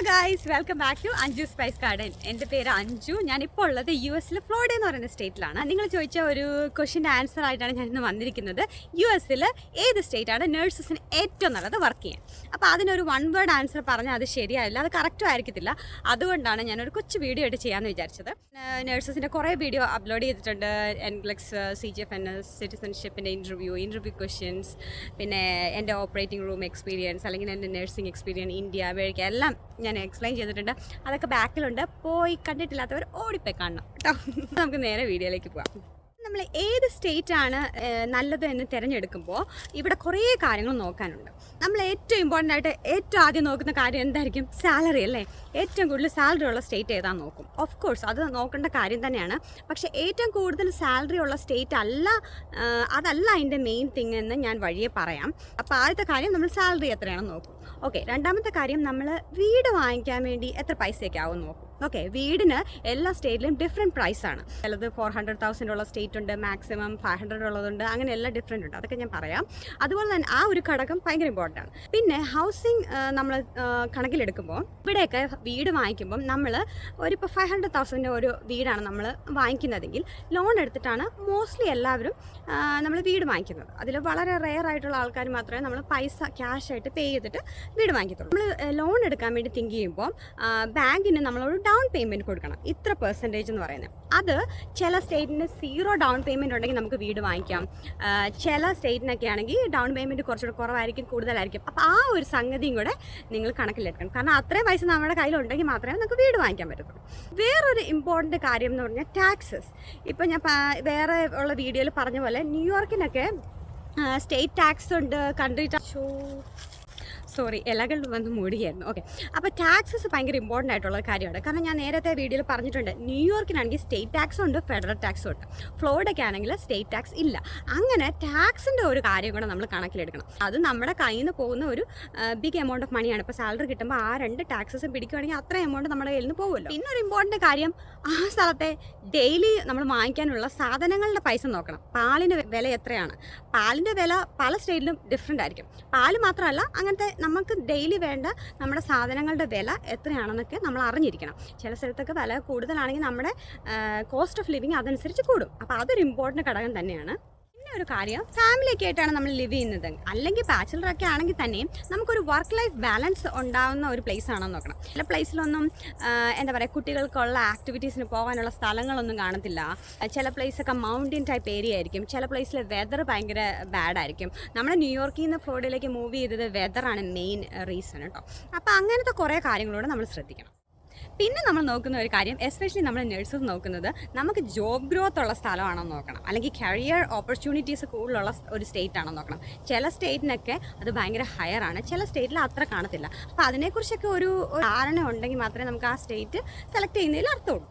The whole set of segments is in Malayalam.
Guys, welcome back to Anju spice garden. എൻ്റെ പേര് അഞ്ജു. ഞാനിപ്പോൾ ഉള്ളത് US ഫ്ലോറിഡ എന്ന് പറയുന്ന സ്റ്റേറ്റിലാണ്. നിങ്ങൾ ചോദിച്ച ഒരു ക്വസ്റ്റിൻ്റെ ആൻസർ ആയിട്ടാണ് ഞാൻ ഇന്ന് വന്നിരിക്കുന്നത്. US ഏത് സ്റ്റേറ്റാണ് നഴ്സസിന് ഏറ്റവും നല്ലത് വർക്ക് ചെയ്യാൻ? അപ്പോൾ അതിനൊരു വൺ വേർഡ് ആൻസർ പറഞ്ഞാൽ അത് ശരിയാവില്ല, അത് കറക്റ്റും ആയിരിക്കത്തില്ല. അതുകൊണ്ടാണ് ഞാനൊരു കൊച്ചു വീഡിയോ ആയിട്ട് ചെയ്യാമെന്ന് വിചാരിച്ചത്. നഴ്സസിൻ്റെ കുറേ വീഡിയോ അപ്ലോഡ് ചെയ്തിട്ടുണ്ട്. NCLEX, CGFNS, സിറ്റിസൺഷിപ്പിൻ്റെ ഇൻ്റർവ്യൂ ക്വസ്റ്റ്യൻസ്, പിന്നെ എൻ്റെ ഓപ്പറേറ്റിംഗ് റൂം എക്സ്പീരിയൻസ്, അല്ലെങ്കിൽ എൻ്റെ നഴ്സിംഗ് എക്സ്പീരിയൻസ്, ഇന്ത്യ, അമേരിക്ക എല്ലാം ഞാൻ എക്സ്പ്ലെയിൻ ചെയ്തിട്ടുണ്ട്. അതൊക്കെ ബാക്കിലുണ്ട്. പോയി കണ്ടിട്ടില്ലാത്തവർ ഓടിപ്പോയി കാണണം കേട്ടോ. നമുക്ക് നേരെ വീഡിയോയിലേക്ക് പോകാം. നമ്മൾ ഏത് സ്റ്റേറ്റാണ് നല്ലത് എന്ന് തിരഞ്ഞെടുക്കുമ്പോൾ ഇവിടെ കുറേ കാര്യങ്ങൾ നോക്കാനുണ്ട്. നമ്മൾ ഏറ്റവും ഇമ്പോർട്ടൻ്റ് ആയിട്ട് ഏറ്റവും ആദ്യം നോക്കുന്ന കാര്യം എന്തായിരിക്കും? സാലറി അല്ലേ. ഏറ്റവും കൂടുതൽ സാലറി ഉള്ള സ്റ്റേറ്റ് ഏതാണെന്ന് നോക്കും. ഓഫ് കോഴ്സ് അത് നോക്കേണ്ട കാര്യം തന്നെയാണ്. പക്ഷേ ഏറ്റവും കൂടുതൽ സാലറി ഉള്ള സ്റ്റേറ്റ് അതല്ല അതിൻ്റെ മെയിൻ തിങ് എന്ന് ഞാൻ വഴിയെ പറയാം. അപ്പോൾ ആദ്യത്തെ കാര്യം നമ്മൾ സാലറി എത്രയാണെന്ന് നോക്കും. ഓക്കെ, രണ്ടാമത്തെ കാര്യം നമ്മൾ വീട് വാങ്ങിക്കാൻ വേണ്ടി എത്ര പൈസയൊക്കെ ആവും നോക്കും. ഓക്കെ, വീടിന് എല്ലാ സ്റ്റേറ്റിലും ഡിഫറെൻറ്റ് പ്രൈസാണ്. ചിലത് 400,000 ഉള്ള സ്റ്റേറ്റ് ഉണ്ട്, മാക്സിമം 500 ഉള്ളതുണ്ട്, അങ്ങനെ എല്ലാം ഡിഫറെൻ്റ് ഉണ്ട്. അതൊക്കെ ഞാൻ പറയാം. അതുപോലെ തന്നെ ആ ഒരു ഘടകം ഭയങ്കര ഇമ്പോർട്ടൻ്റ് ആണ്. പിന്നെ ഹൗസിംഗ് നമ്മൾ കണക്കിലെടുക്കുമ്പോൾ ഇവിടെയൊക്കെ വീട് വാങ്ങിക്കുമ്പം നമ്മൾ ഇപ്പോൾ 500,000 ഒരു വീടാണ് നമ്മൾ വാങ്ങിക്കുന്നതെങ്കിൽ ലോൺ എടുത്തിട്ടാണ് മോസ്റ്റ്ലി എല്ലാവരും നമ്മൾ വീട് വാങ്ങിക്കുന്നത്. അതിൽ വളരെ റെയർ ആയിട്ടുള്ള ആൾക്കാർ മാത്രമേ നമ്മൾ പൈസ ക്യാഷ് ആയിട്ട് പേ ചെയ്തിട്ട് വീട് വാങ്ങിക്കത്തുള്ളൂ. നമ്മൾ ലോൺ എടുക്കാൻ വേണ്ടി തിങ്ക് ചെയ്യുമ്പോൾ ബാങ്കിന് നമ്മളൊരു ഡൗൺ പേയ്മെൻറ്റ് കൊടുക്കണം, ഇത്ര പെർസെൻറ്റേജ് എന്ന് പറയുന്നത്. അത് ചില സ്റ്റേറ്റിന് 0 ഡൗൺ പേയ്മെൻറ്റ് ഉണ്ടെങ്കിൽ നമുക്ക് വീട് വാങ്ങിക്കാം. ചില സ്റ്റേറ്റിനൊക്കെ ആണെങ്കിൽ ഡൗൺ പേയ്മെൻറ്റ് കുറച്ചുകൂടെ കുറവായിരിക്കും, കൂടുതലായിരിക്കും. അപ്പോൾ ആ ഒരു സംഗതിയും കൂടെ നിങ്ങൾ കണക്കിലെടുക്കണം. കാരണം അത്രയും പൈസ നമ്മുടെ കയ്യിലുണ്ടെങ്കിൽ മാത്രമേ നമുക്ക് വീട് വാങ്ങിക്കാൻ പറ്റത്തുള്ളൂ. വേറൊരു ഇമ്പോർട്ടൻ്റ് കാര്യം എന്ന് പറഞ്ഞാൽ ടാക്സസ്. ഇപ്പോൾ ഞാൻ വേറെ ഉള്ള വീഡിയോയിൽ പറഞ്ഞ പോലെ ന്യൂയോർക്കിനൊക്കെ സ്റ്റേറ്റ് ടാക്സ് ഉണ്ട്, കൺട്രി ടാക്സ്, ഇലകൾ വന്ന് മൂടിയായിരുന്നു. ഓക്കെ, അപ്പോൾ ടാക്സസ് ഭയങ്കര ഇമ്പോർട്ടൻ്റ് ആയിട്ടുള്ള കാര്യമാണ്. കാരണം ഞാൻ നേരത്തെ വീഡിയോയിൽ പറഞ്ഞിട്ടുണ്ട്, ന്യൂയോർക്കിനാണെങ്കിൽ സ്റ്റേറ്റ് ടാക്സും ഉണ്ട്, ഫെഡറൽ ടാക്സും ഉണ്ട്. ഫ്ലോറിഡയ്ക്ക് ആണെങ്കിൽ സ്റ്റേറ്റ് ടാക്സ് ഇല്ല. അങ്ങനെ ടാക്സിൻ്റെ ഒരു കാര്യം കൂടെ നമ്മൾ കണക്കിലെടുക്കണം. അത് നമ്മുടെ കയ്യിൽ നിന്ന് പോകുന്ന ഒരു ബിഗ് എമൗണ്ട് ഓഫ് മണിയാണ്. ഇപ്പോൾ സാലറി കിട്ടുമ്പോൾ ആ 2 ടാക്സസും പിടിക്കുകയാണെങ്കിൽ അത്ര എമൗണ്ട് നമ്മുടെ കയ്യിൽ നിന്ന് പോകുമല്ലോ. പിന്നെ ഒരു ഇമ്പോർട്ടൻ്റ് കാര്യം, ആ സ്ഥലത്തെ ഡെയിലി നമ്മൾ വാങ്ങിക്കാനുള്ള സാധനങ്ങളുടെ പൈസ നോക്കണം. പാലിൻ്റെ വില എത്രയാണ്? പാലിൻ്റെ വില പല സ്റ്റേറ്റിലും ഡിഫറെൻ്റ് ആയിരിക്കും. പാല് മാത്രമല്ല, അങ്ങനത്തെ നമുക്ക് ഡെയിലി വേണ്ട നമ്മുടെ സാധനങ്ങളുടെ വില എത്രയാണെന്നൊക്കെ നമ്മൾ അറിഞ്ഞിരിക്കണം. ചില സ്ഥലത്തൊക്കെ വില കൂടുതലാണെങ്കിൽ നമ്മുടെ കോസ്റ്റ് ഓഫ് ലിവിങ് അതനുസരിച്ച് കൂടും. അപ്പോൾ അതൊരു ഇമ്പോർട്ടൻ്റ് ഘടകം തന്നെയാണ്. പിന്നെ ഒരു കാര്യം, ഫാമിലിയൊക്കെ ആയിട്ടാണ് നമ്മൾ ലിവ് ചെയ്യുന്നത്, അല്ലെങ്കിൽ ബാച്ചിലറൊക്കെ ആണെങ്കിൽ തന്നെയും നമുക്കൊരു വർക്ക് ലൈഫ് ബാലൻസ് ഉണ്ടാകുന്ന ഒരു പ്ലേസ് ആണെന്ന് നോക്കണം. ചില പ്ലേസിലൊന്നും എന്താ പറയുക, കുട്ടികൾക്കുള്ള ആക്ടിവിറ്റീസിന് പോകാനുള്ള സ്ഥലങ്ങളൊന്നും കാണത്തില്ല. ചില പ്ലേസൊക്കെ മൗണ്ടൻ ടൈപ്പ് ഏരിയ ആയിരിക്കും. ചില പ്ലേസിൽ വെതർ ഭയങ്കര ബാഡായിരിക്കും. നമ്മുടെ ന്യൂയോർക്കിൽ നിന്ന് ഫ്ലോറിഡയിലേക്ക് മൂവ് ചെയ്തത് വെതറാണ് മെയിൻ റീസൺ കേട്ടോ. അപ്പോൾ അങ്ങനത്തെ കുറേ കാര്യങ്ങളോട് നമ്മൾ ശ്രദ്ധിക്കണം. പിന്നെ നമ്മൾ നോക്കുന്ന ഒരു കാര്യം, എസ്പെഷ്യലി നമ്മൾ നഴ്സസ് നോക്കുന്നത്, നമുക്ക് ജോബ് ഗ്രോത്ത് ഉള്ള സ്ഥലമാണോ നോക്കണം, അല്ലെങ്കിൽ കരിയർ ഓപ്പർച്യൂണിറ്റീസ് കൂടുതലുള്ള ഒരു സ്റ്റേറ്റ് ആണോ നോക്കണം. ചില സ്റ്റേറ്റിനൊക്കെ അത് ഭയങ്കര ഹയർ ആണ്, ചില സ്റ്റേറ്റിൽ അത്ര കാണത്തില്ല. അപ്പോൾ അതിനെക്കുറിച്ചൊക്കെ ഒരു ധാരണ ഉണ്ടെങ്കിൽ മാത്രമേ നമുക്ക് ആ സ്റ്റേറ്റ് സെലക്ട് ചെയ്യുന്നതിൽ അർത്ഥമുള്ളൂ.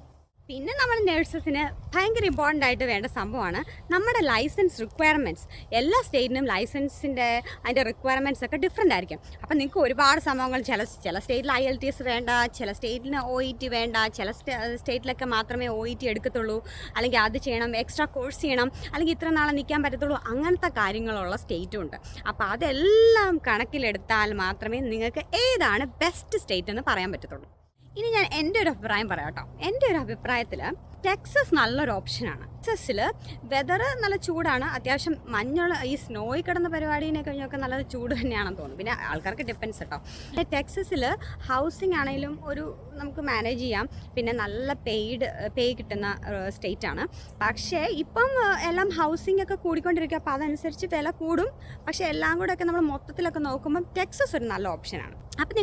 പിന്നെ നമ്മുടെ നഴ്സസിന് ഭയങ്കര ഇമ്പോർട്ടൻ്റ് ആയിട്ട് വേണ്ട സംഭവമാണ് നമ്മുടെ ലൈസൻസ് റിക്വയർമെൻറ്റ്സ്. എല്ലാ സ്റ്റേറ്റിനും ലൈസൻസിൻ്റെ അതിൻ്റെ റിക്വയർമെൻറ്റ്സ് ഒക്കെ ഡിഫറെൻ്റ് ആയിരിക്കും. അപ്പോൾ നിങ്ങൾക്ക് ഒരുപാട് സംഭവങ്ങൾ, ചില സ്റ്റേറ്റിൽ IELTS വേണ്ട, ചില സ്റ്റേറ്റിന് OET വേണ്ട, ചില സ്റ്റേറ്റിലൊക്കെ മാത്രമേ OET എടുക്കത്തുള്ളൂ, അല്ലെങ്കിൽ അത് ചെയ്യണം, എക്സ്ട്രാ കോഴ്സ് ചെയ്യണം, അല്ലെങ്കിൽ ഇത്ര നാളെ നിൽക്കാൻ പറ്റത്തുള്ളൂ. അങ്ങനത്തെ കാര്യങ്ങളുള്ള സ്റ്റേറ്റും ഉണ്ട്. അപ്പോൾ അതെല്ലാം കണക്കിലെടുത്താൽ മാത്രമേ നിങ്ങൾക്ക് ഏതാണ് ബെസ്റ്റ് സ്റ്റേറ്റ് എന്ന് പറയാൻ പറ്റത്തുള്ളൂ. ഇനി ഞാൻ എൻ്റെ ഒരു അഭിപ്രായം പറയാം കേട്ടോ. എൻ്റെ ഒരു അഭിപ്രായത്തിൽ ടെക്സസ് നല്ലൊരു ഓപ്ഷനാണ്. ടെക്സസിൽ വെതർ നല്ല ചൂടാണ്, അത്യാവശ്യം മഞ്ഞുള്ള ഈ സ്നോയിൽ കിടന്ന പരിപാടിനെ കഴിഞ്ഞൊക്കെ നല്ല ചൂട് തന്നെയാണെന്ന് തോന്നുന്നു. പിന്നെ ആൾക്കാർക്ക് ഡിപ്പെൻസ് കേട്ടോ. ടെക്സസിൽ ഹൗസിംഗ് ആണെങ്കിലും നമുക്ക് മാനേജ് ചെയ്യാം. പിന്നെ നല്ല പേ കിട്ടുന്ന സ്റ്റേറ്റ് ആണ്. പക്ഷേ ഇപ്പം എല്ലാം ഹൗസിംഗ് ഒക്കെ കൂടിക്കൊണ്ടിരിക്കുക. അപ്പോൾ അതനുസരിച്ച് വില കൂടും. പക്ഷേ എല്ലാം കൂടെ ഒക്കെ നമ്മൾ മൊത്തത്തിലൊക്കെ നോക്കുമ്പം ടെക്സസ് ഒരു നല്ല ഓപ്ഷനാണ്. അപ്പോൾ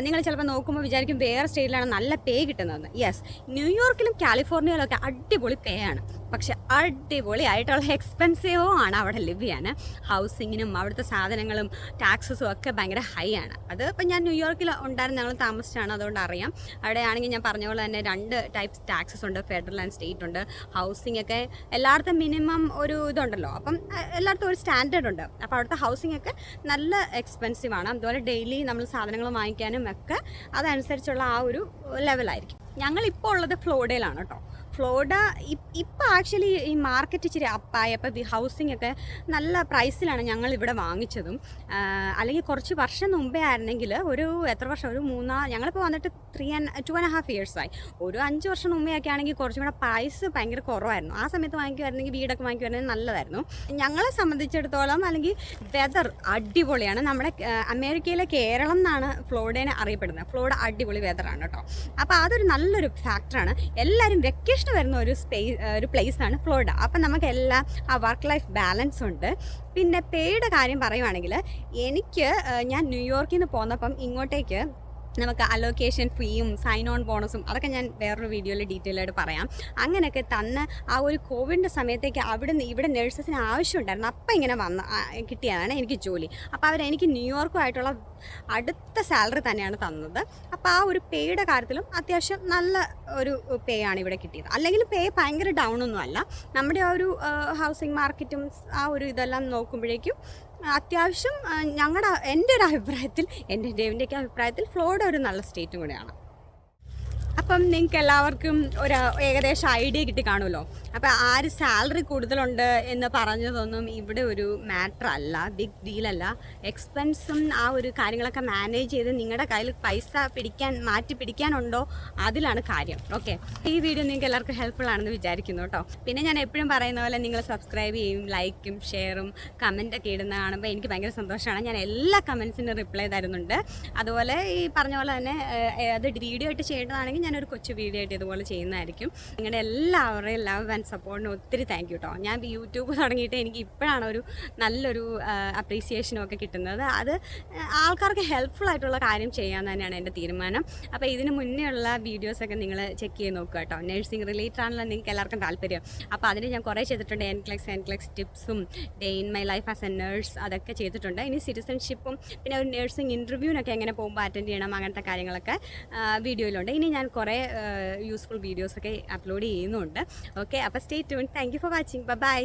നിങ്ങൾ ചിലപ്പോൾ നോക്കുമ്പോൾ വിചാരിക്കും വേറെ സ്റ്റേറ്റിലാണ് നല്ല പേ കിട്ടുന്നതെന്ന്. യെസ്, ന്യൂയോർക്കിലും കാലിഫോർണിയയിലൊക്കെ അടിപൊളി പേ ആണ്. പക്ഷെ അടിപൊളിയായിട്ടുള്ള എക്സ്പെൻസീവും ആണ് അവിടെ ലിവ് ചെയ്യാൻ. ഹൗസിങ്ങിനും അവിടുത്തെ സാധനങ്ങളും ടാക്സസും ഒക്കെ ഭയങ്കര ഹൈ ആണ്. അത് ഇപ്പം ഞാൻ ന്യൂയോർക്കിൽ ഉണ്ടായിരുന്ന ഞങ്ങൾ താമസിച്ചാണ്, അതുകൊണ്ട് അറിയാം. അവിടെയാണെങ്കിൽ ഞാൻ പറഞ്ഞ പോലെ തന്നെ 2 ടൈപ്സ് ടാക്സസ് ഉണ്ട്, ഫെഡറൽ ആൻഡ് സ്റ്റേറ്റ് ഉണ്ട്. ഹൗസിംഗ് ഒക്കെ എല്ലായിടത്തും മിനിമം ഒരു ഇതുണ്ടല്ലോ, അപ്പം എല്ലായിടത്തും ഒരു സ്റ്റാൻഡേർഡ് ഉണ്ട്. അപ്പോൾ അവിടുത്തെ ഹൗസിംഗ് ഒക്കെ നല്ല എക്സ്പെൻസീവ് ആണ്. അതുപോലെ ഡെയിലി നമ്മൾ സാധനങ്ങൾ വാങ്ങിക്കാനും ഒക്കെ അതനുസരിച്ചുള്ള ആ ഒരു ലെവലായിരിക്കും. ഞങ്ങളിപ്പോൾ ഉള്ളത് ഫ്ലോറിഡയിലാണ് കേട്ടോ. ഫ്ലോറിഡ ഇപ്പോൾ ആക്ച്വലി ഈ മാർക്കറ്റ് ഇച്ചിരി അപ്പായപ്പോൾ ഹൗസിംഗ് ഒക്കെ നല്ല പ്രൈസിലാണ് ഞങ്ങൾ ഇവിടെ വാങ്ങിച്ചതും. അല്ലെങ്കിൽ കുറച്ച് വർഷം മുമ്പേ ആയിരുന്നെങ്കിൽ എത്ര വർഷം, ഞങ്ങളിപ്പോൾ വന്നിട്ട് 2.5 ഇയേഴ്സായി. 5 വർഷം മുമ്പേ ഒക്കെ ആണെങ്കിൽ കുറച്ചും കൂടെ പ്രൈസ് ഭയങ്കര കുറവായിരുന്നു. ആ സമയത്ത് വാങ്ങിക്കുമായിരുന്നെങ്കിൽ വീടൊക്കെ വാങ്ങിക്കുമായിരുന്നെങ്കിൽ നല്ലതായിരുന്നു. ഞങ്ങളെ സംബന്ധിച്ചിടത്തോളം അല്ലെങ്കിൽ വെതർ അടിപൊളിയാണ്. നമ്മുടെ അമേരിക്കയിലെ കേരളം എന്നാണ് ഫ്ലോറിഡേനെ അറിയപ്പെടുന്നത്. ഫ്ലോറിഡ അടിപൊളി വെതറാണ് കേട്ടോ. അപ്പോൾ അതൊരു നല്ലൊരു ഫാക്ടറാണ്. എല്ലാവരും വെക്കേഷൻ വരുന്ന ഒരു പ്ലേസാണ് ഫ്ലോറിഡ. അപ്പം നമുക്ക് എല്ലാം ആ വർക്ക് ലൈഫ് ബാലൻസ് ഉണ്ട്. പിന്നെ പേയുടെ കാര്യം പറയുവാണെങ്കിൽ ഞാൻ ന്യൂയോർക്കിൽ നിന്ന് പോന്നപ്പം ഇങ്ങോട്ടേക്ക് നമുക്ക് അലോക്കേഷൻ ഫീയും സൈൻ ഓൺ ബോണസും അതൊക്കെ ഞാൻ വേറൊരു വീഡിയോയിൽ ഡീറ്റെയിൽ ആയിട്ട് പറയാം. അങ്ങനെയൊക്കെ തന്ന് ആ ഒരു കോവിഡിൻ്റെ സമയത്തേക്ക് ഇവിടെ നഴ്സസിന് ആവശ്യമുണ്ടായിരുന്നു. അപ്പം ഇങ്ങനെ കിട്ടിയതാണ് എനിക്ക് ജോലി. അപ്പോൾ എനിക്ക് ന്യൂയോർക്കുമായിട്ടുള്ള അടുത്ത സാലറി തന്നെയാണ് തന്നത്. അപ്പോൾ ആ ഒരു പേയുടെ കാര്യത്തിലും അത്യാവശ്യം നല്ല ഒരു പേ ആണ് ഇവിടെ കിട്ടിയത്. അല്ലെങ്കിൽ പേ ഭയങ്കര ഡൗൺ ഒന്നും അല്ല. നമ്മുടെ ആ ഒരു ഹൗസിംഗ് മാർക്കറ്റും ആ ഒരു ഇതെല്ലാം നോക്കുമ്പോഴേക്കും അത്യാവശ്യം എൻ്റെ ഒരു അഭിപ്രായത്തിൽ, ഡേവിൻ്റെയൊക്കെ അഭിപ്രായത്തിൽ ഫ്ലോറിഡ ഒരു നല്ല സ്റ്റേറ്റും കൂടെയാണ്. അപ്പം നിങ്ങൾക്ക് എല്ലാവർക്കും ഒരു ഏകദേശം ഐഡിയ കിട്ടി കാണുമല്ലോ. അപ്പോൾ ആര് സാലറി കൂടുതലുണ്ട് എന്ന് പറഞ്ഞതൊന്നും ഇവിടെ ഒരു മാറ്റർ അല്ല, ബിഗ് ഡീലല്ല. എക്സ്പെൻസും ആ ഒരു കാര്യങ്ങളൊക്കെ മാനേജ് ചെയ്ത് നിങ്ങളുടെ കയ്യിൽ പൈസ മാറ്റി പിടിക്കാനുണ്ടോ അതിലാണ് കാര്യം. ഓക്കെ, ഈ വീഡിയോ നിങ്ങൾക്ക് എല്ലാവർക്കും ഹെൽപ്ഫുൾ ആണെന്ന് വിചാരിക്കുന്നു കേട്ടോ. പിന്നെ ഞാൻ എപ്പോഴും പറയുന്ന പോലെ നിങ്ങൾ സബ്സ്ക്രൈബ് ചെയ്യും, ലൈക്കും ഷെയറും കമൻറ്റൊക്കെ ഇടുന്ന കാണുമ്പോൾ എനിക്ക് ഭയങ്കര സന്തോഷമാണ്. ഞാൻ എല്ലാ കമൻസിനും റിപ്ലൈ തരുന്നുണ്ട്. അതുപോലെ ഈ പറഞ്ഞ പോലെ തന്നെ അത് വീഡിയോ ആയിട്ട് ചെയ്യേണ്ടതാണെങ്കിൽ ഞാനൊരു കൊച്ചു വീഡിയോ ആയിട്ട് ഇതുപോലെ ചെയ്യുന്നതായിരിക്കും. നിങ്ങളുടെ എല്ലാവരുടെയും ലവ് ആൻഡ് സപ്പോർട്ടിന് ഒത്തിരി താങ്ക് യു കേട്ടോ. ഞാൻ യൂട്യൂബ് തുടങ്ങിയിട്ട് എനിക്ക് ഇപ്പോഴാണ് ഒരു നല്ലൊരു അപ്രീസിയേഷനും ഒക്കെ കിട്ടുന്നത്. അത് ആൾക്കാർക്ക് ഹെൽപ്ഫുൾ ആയിട്ടുള്ള കാര്യം ചെയ്യാൻ തന്നെയാണ് എൻ്റെ തീരുമാനം. അപ്പോൾ ഇതിന് മുന്നേ ഉള്ള വീഡിയോസൊക്കെ നിങ്ങൾ ചെക്ക് ചെയ്ത് നോക്കുക കേട്ടോ. നഴ്സിംഗ് റിലേറ്റഡ് ആണല്ലോ നിങ്ങൾക്ക് എല്ലാവർക്കും താല്പര്യം. അപ്പോൾ അതിന് ഞാൻ കുറേ ചെയ്തിട്ടുണ്ട്. NCLEX ടിപ്സും day in my life as a nurse അതൊക്കെ ചെയ്തിട്ടുണ്ട്. ഇനി സിറ്റിസൺഷിപ്പും പിന്നെ ഒരു നഴ്സിംഗ് ഇൻ്റർവ്യൂവിനൊക്കെ എങ്ങനെ പോകുമ്പോൾ അറ്റൻഡ് ചെയ്യണം അങ്ങനത്തെ കാര്യങ്ങളൊക്കെ വീഡിയോയിലുണ്ട്. ഇനി ഞാൻ കുറേ യൂസ്ഫുൾ വീഡിയോസൊക്കെ അപ്ലോഡ് ചെയ്യുന്നുണ്ട്. ഓക്കെ, അപ്പോൾ stay tune. Thank you for watching. By.